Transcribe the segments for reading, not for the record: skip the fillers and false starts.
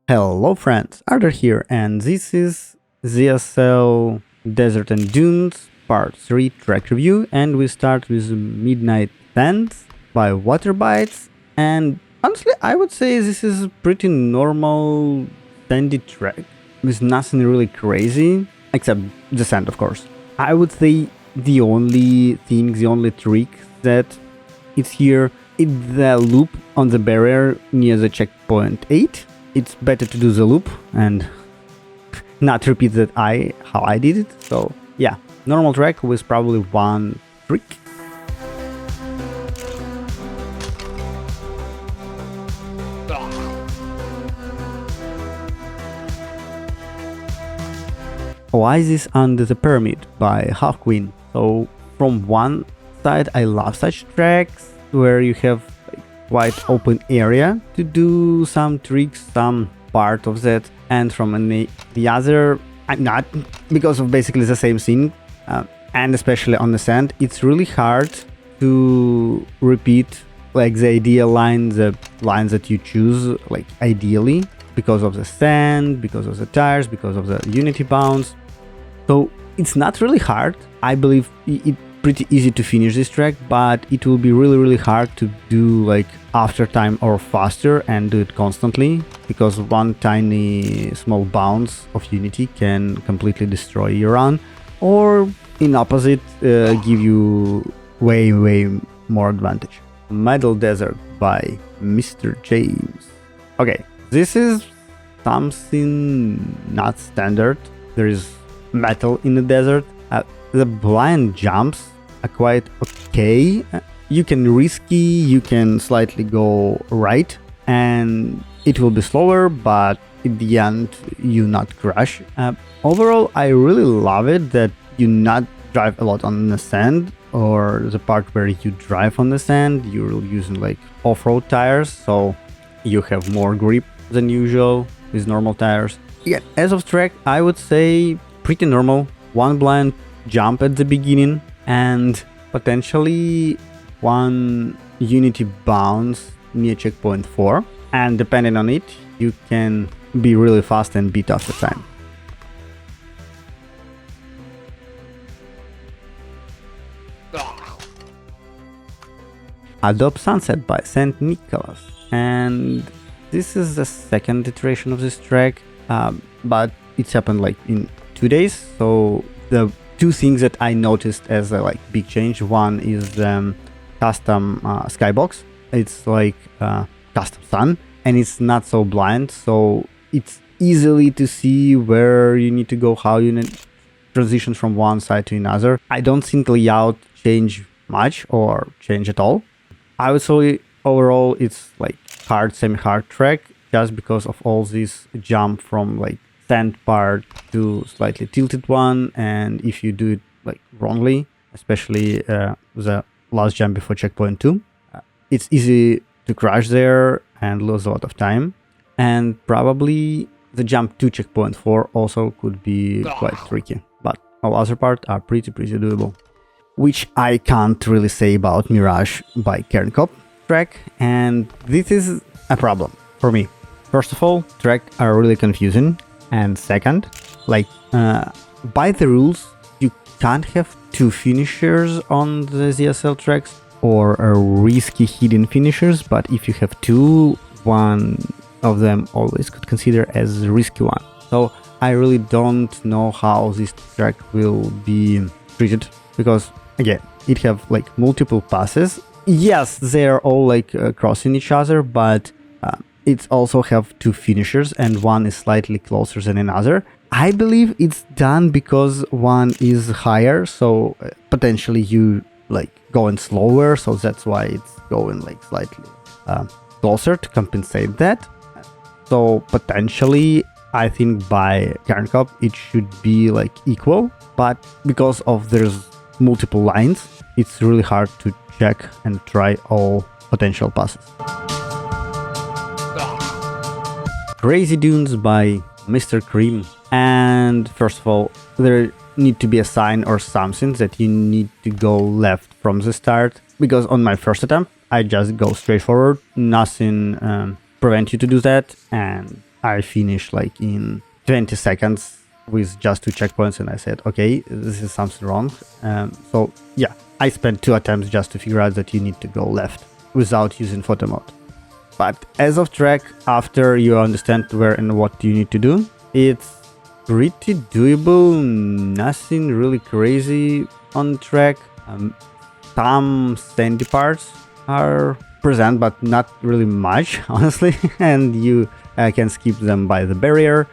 Hello friends, Arthur here, and this is ZSL Desert and Dunes Part 3 track review, and we start with Midnight Sands by Waterbites, and honestly I would say this is a pretty normal sandy track, with nothing really crazy, except the sand of course. I would say the only trick that is here is the loop on the barrier near the checkpoint 8. It's better to do the loop and not repeat how I did it. So yeah, normal track with probably one trick. Oasis Under the Pyramid by Hawkwind. So from one side I love such tracks where you have quite open area to do some tricks, some part of that, and from the other I'm not, because of basically the same thing, and especially on the sand it's really hard to repeat like the ideal line, the lines that you choose like ideally, because of the sand, because of the tires, because of the unity bounce. So it's not really hard. I believe it's pretty easy to finish this track, but it will be really hard to do like after time or faster and do it constantly, because one tiny small bounce of unity can completely destroy your run, or in opposite give you way more advantage. Metal Desert by Mr. James. Okay, this is something not standard. There is metal in the desert. The blind jumps are quite okay. You can risky, you can slightly go right, and it will be slower, but at the end you not crash. Overall, I really love it that you not drive a lot on the sand, or the part where you drive on the sand, you're using like off-road tires, so you have more grip than usual with normal tires. Yeah, as of track, I would say pretty normal. One blind jump at the beginning and potentially one unity bounce near checkpoint 4, and depending on it you can be really fast and beat after time. Adobe Sunset by St. Nicholas, and this is the second iteration of this track, but it's happened like in 2 days. So the two things that I noticed as a like big change, one is the custom skybox. It's like custom sun, and it's not so blind, so it's easily to see where you need to go, how you need transition from one side to another. I don't think layout change much or change at all. I would say overall it's like hard, semi-hard track, just because of all this jump from like sand part to slightly tilted one, and if you do it like wrongly, especially the last jump before checkpoint 2, it's easy to crash there and lose a lot of time, and probably the jump to checkpoint 4 also could be quite tricky, but all other parts are pretty doable, which I can't really say about Mirage by Kernkop track, and this is a problem for me. First of all, tracks are really confusing. And second, like by the rules, you can't have two finishers on the ZSL tracks, or risky hidden finishers, but if you have two, one of them always could consider as a risky one. So I really don't know how this track will be treated, because again, it have like multiple passes. Yes, they are all like crossing each other, but it also have two finishers, and one is slightly closer than another. I believe it's done because one is higher, so potentially you like going slower, so that's why it's going like slightly closer to compensate that. So potentially I think by Kernkop it should be like equal, but because of there's multiple lines, it's really hard to check and try all potential passes. Crazy Dunes by Mr. Cream. And first of all, there need to be a sign or something that you need to go left from the start, because on my first attempt I just go straight forward, nothing prevent you to do that, and I finished like in 20 seconds with just 2 checkpoints, and I said, okay, this is something wrong. So yeah, I spent 2 attempts just to figure out that you need to go left without using photo mode. But as of track, after you understand where and what you need to do, it's pretty doable, nothing really crazy on track. Some sandy parts are present, but not really much, honestly, and you can skip them by the barrier.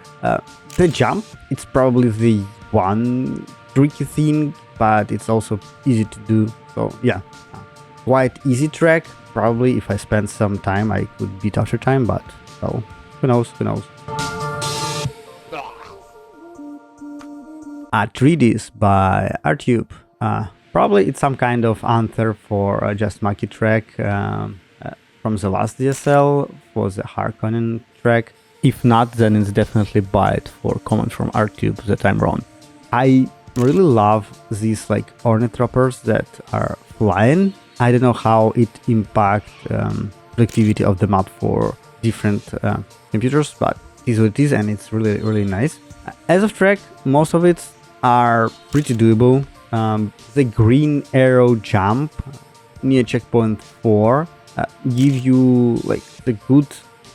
The jump, it's probably the one tricky thing, but it's also easy to do. So yeah, quite easy track. Probably if I spend some time, I could beat after time, but well, who knows, who knows. Atreides by Artube. Probably it's some kind of answer for Just Monkey track from the last ZSL for the Harkonnen track. If not, then it's definitely Byte for comment from Artube that I'm wrong. I really love these like ornithopters that are flying. I don't know how it impacts productivity of the map for different computers, but it is what it is, and it's really, really nice. As of track, most of it are pretty doable. The green arrow jump near checkpoint 4 give you like the good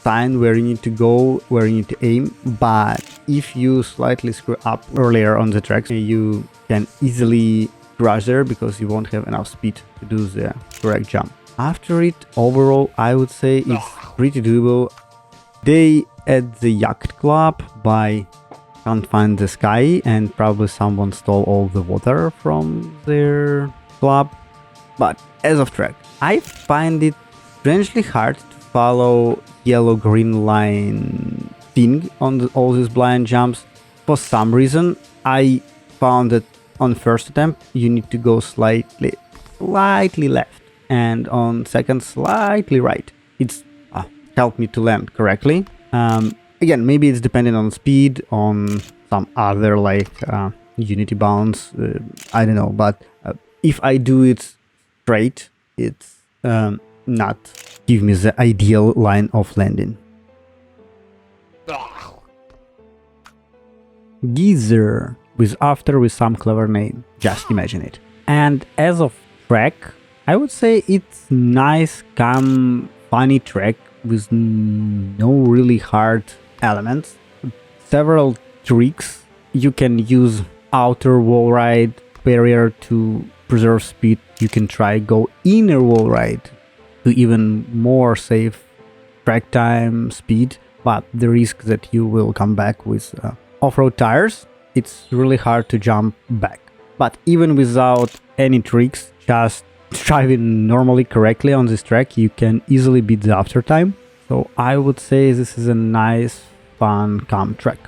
sign where you need to go, where you need to aim, but if you slightly screw up earlier on the track, you can easily crash there because you won't have enough speed to do the correct jump. After it, overall, I would say it's pretty doable. They at the Yacht Club by Can't Find the Sky, and probably someone stole all the water from their club. But as of track, I find it strangely hard to follow yellow-green line thing on all these blind jumps. For some reason, I found that on first attempt you need to go slightly left, and on second slightly right. It's helped me to land correctly. Again, maybe it's dependent on speed, on some other like unity bounds, I don't know, but if I do it straight, it's not give me the ideal line of landing. Giizer with some clever name, just imagine it. And as of track, I would say it's nice, calm, funny track with no really hard elements. Several tricks. You can use outer wall ride barrier to preserve speed. You can try go inner wall ride to even more save track time, speed, but the risk that you will come back with off-road tires, it's really hard to jump back. But even without any tricks, just driving normally correctly on this track, you can easily beat the after time. So I would say this is a nice, fun, calm track.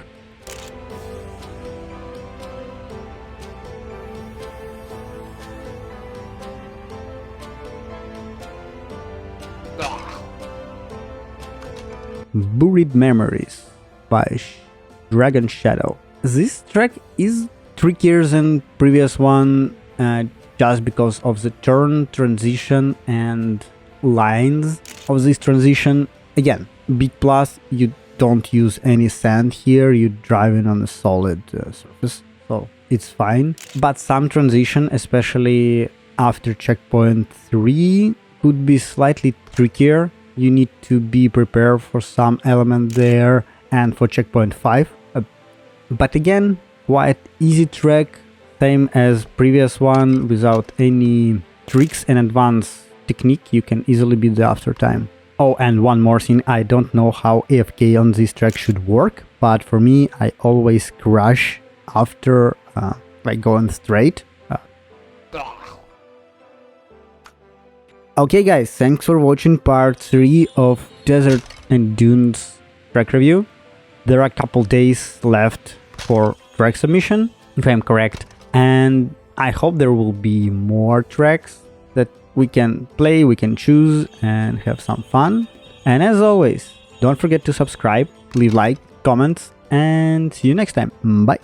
Buried Memories by Dragon Shadow. This track is trickier than previous one just because of the turn transition and lines of this transition. Again, big plus, you don't use any sand here, you're driving on a solid surface, so it's fine. But some transition, especially after checkpoint 3, could be slightly trickier. You need to be prepared for some element there and for checkpoint 5. But again, quite easy track, same as previous one, without any tricks and advanced technique. You can easily beat the after time. Oh, and one more thing, I don't know how AFK on this track should work, but for me, I always crash after like going straight. Okay guys, thanks for watching part 3 of Desert and Dunes track review. There are a couple days left for track submission, if I'm correct, and I hope there will be more tracks that we can play, we can choose and have some fun. And as always, don't forget to subscribe, leave like, comments, and see you next time. Bye!